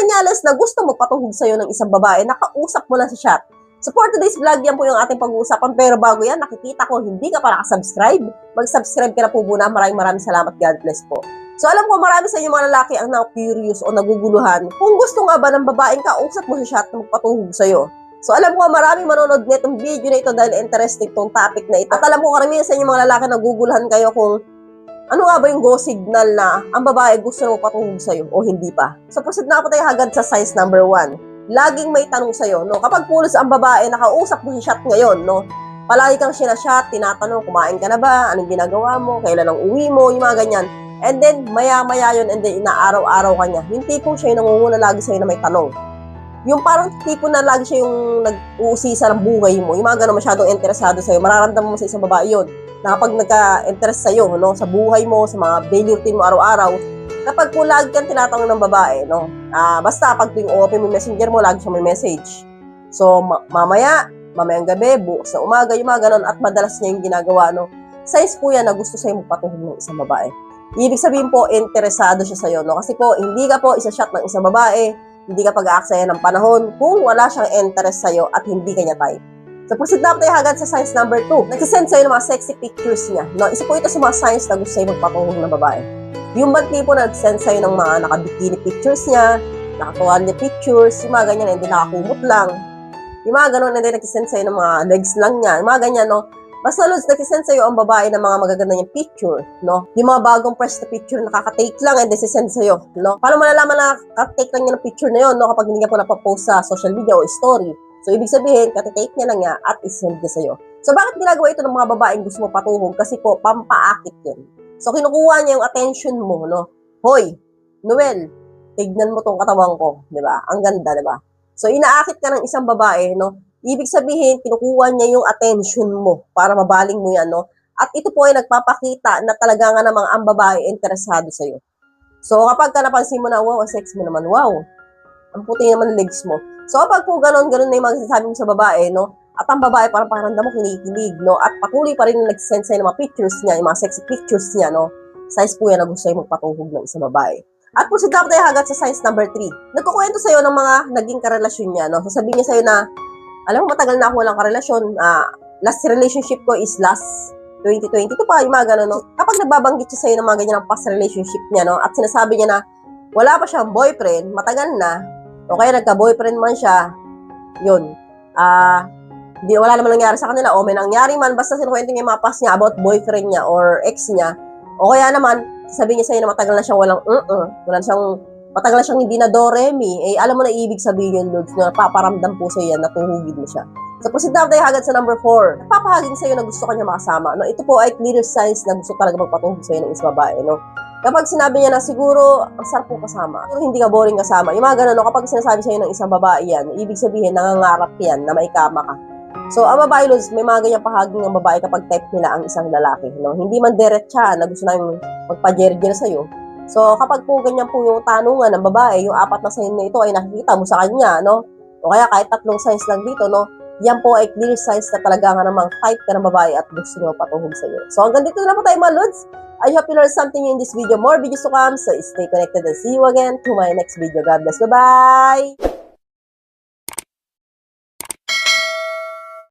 senyales na gusto magpatuhog sa'yo ng isang babae, nakausap mo lang sa chat. So for today's vlog, yan po yung ating pag-uusapan. Pero bago yan, nakikita ko hindi ka pa nakasubscribe. Mag-subscribe ka na po muna. Maraming salamat. God bless po. So alam ko marami sa inyo mga lalaki ang na-curious o naguguluhan kung gusto nga ba ng babaeng kausap mo sa chat na magpatuhog sa'yo. So alam ko maraming manonood nitong video na ito dahil interesting tong topic na ito. At alam ko karamihan sa inyo mga lalaki naguguluhan kayo kung ano nga ba yung go signal na ang babae gusto mo patuhog sa'yo o hindi pa. So proceed na po tayo agad sa signs number 1. Laging may tanong sa'yo, no? Kapag pulos ang babae, nakausap mo sa chat ngayon, no? Palagi kang sinashot, tinatanong, kumain ka na ba? Anong ginagawa mo? Kailan ang uwi mo? Yung mga ganyan. And then, maya-maya yun, and then, inaaraw-araw ka niya. Yung tipong siya yung nangunguna lagi sa'yo na may tanong. Yung parang tipo na lagi siya yung nag-uusisa ng buhay mo. Yung mga gano'n masyadong interesado sa'yo. Mararamdaman mo sa isang babae yun. Na kapag nagka-interest sa'yo, no? Sa buhay mo, sa mga daily routine mo araw-araw, kapag po lagi kang tinatanong ng babae, no? Basta pag tuwing open mo messenger mo, lagi siya may message. So, mamayang gabi, bukas na umaga, yung mga ganun, at madalas niya yung ginagawa, no? Signs po yan na gusto sa'yo magpatuhog ng isang babae. Ibig sabihin po, interesado siya sa'yo, no? Kasi po, hindi ka po isa-shot ng isang babae, hindi ka pag-aaksaya ng panahon kung wala siyang interest sa'yo at hindi kanya type. So, proceed na tayo agad sa signs number 2. Nagsisend sa'yo ng mga sexy pictures niya, no? Isa po ito sa mga signs na gusto sa'yo magpatuhog ng babae. Yung bang tipo na nag-send sa'yo ng mga nakabikini pictures niya, nakatuwalya pictures, yung mga ganyan, hindi nakakumot lang. Yung mga ganun, hindi nag-send sa'yo ng mga legs lang niya, yung mga ganyan, no? Basta lods, nag-send sa'yo ang babae ng mga magaganda niyang picture, no? Yung mga bagong press na picture, nakaka-take lang and then send sa'yo, no? Paano malalaman na nakaka-take lang niya ng picture na yun, no? Kapag hindi niya po napapost sa social media o story. So, ibig sabihin, kati-take niya lang niya at isend niya sa'yo. So, bakit ginagawa ito ng mga babaeng gusto mo patuhog? Kasi po, pampaakit yun. So, kinukuha niya yung attention mo, no? Hoy, Noel, tignan mo tong katawan ko, di ba? Ang ganda, di ba? So, inaakit ka ng isang babae, no? Ibig sabihin, kinukuha niya yung attention mo para mabaling mo yan, no? At ito po ay nagpapakita na talaga nga namang ang babae interesado sa'yo. So, kapag ka napansin mo na, wow, ang sex mo naman, wow, ang puti naman ng legs mo. So, kapag po ganon na yung magsasabi mo sa babae, no? At ang babae parang pakiramdam mo kinikilig, no? At patuloy pa rin yung nag-send sa'yo ng mga pictures niya, yung mga sexy pictures niya, no? Size po yan na gusto sa'yo magpatuhog ng isang babae. At proceed na tayo agad sa signs number 3. Nagkukwento sa'yo ng mga naging karelasyon niya, no? Sasabihin niya sa'yo na, alam mo, matagal na ako walang karelasyon. Last relationship ko is last 2022 pa, yung mga gano'n, no? Kapag nagbabanggit siya sa'yo ng mga ganyan ng past relationship niya, no? At sinasabi niya na wala pa siyang boyfriend, matagal na, o kaya nagka-boyfriend man siya, yun. Wala naman nangyari sa kanila, o may nangyari man, basta sinukwento niya yung mga past niya about boyfriend niya or ex niya, o kaya naman, sabihin niya sa'yo na matagal na siyang matagal na siyang hindi na do-re-mi, alam mo na ibig sabihin yun, Lods, na paparamdam po sa'yo yan, natuhugin mo siya. So, proceed na tayo agad sa number 4. Nagpapahaging sa'yo na gusto kanya makasama, no? Ito po ay clear signs na gusto talaga magpatuhog sa'yo ng isang babae, no? Kapag sinabi niya na siguro, ang sarap po kasama, pero hindi ka boring kasama, yung mga ganun, no? Kapag sinasabi sa'yo ng isang babae yan, ibig sabihin, nangangarap yan na maikama ka. So, ang babae, Lods, may mga ganyang pahaging ng babae kapag type nila ang isang lalaki, no? Hindi man diretsa na gusto namin magpa-jerjer sa'yo. So, kapag po ganyan po yung tanungan ng babae, yung 4 na sign na ito ay nakikita mo sa kanya, no? O kaya kahit 3 signs lang dito, no? Yan po ay clear signs na talaga nga namang type ka ng babae at gusto nyo patuhog sa'yo. So, hanggang dito na po tayo mga Lods. I hope you learned something in this video. More videos to come, so stay connected and see you again to my next video. God bless. Bye-bye!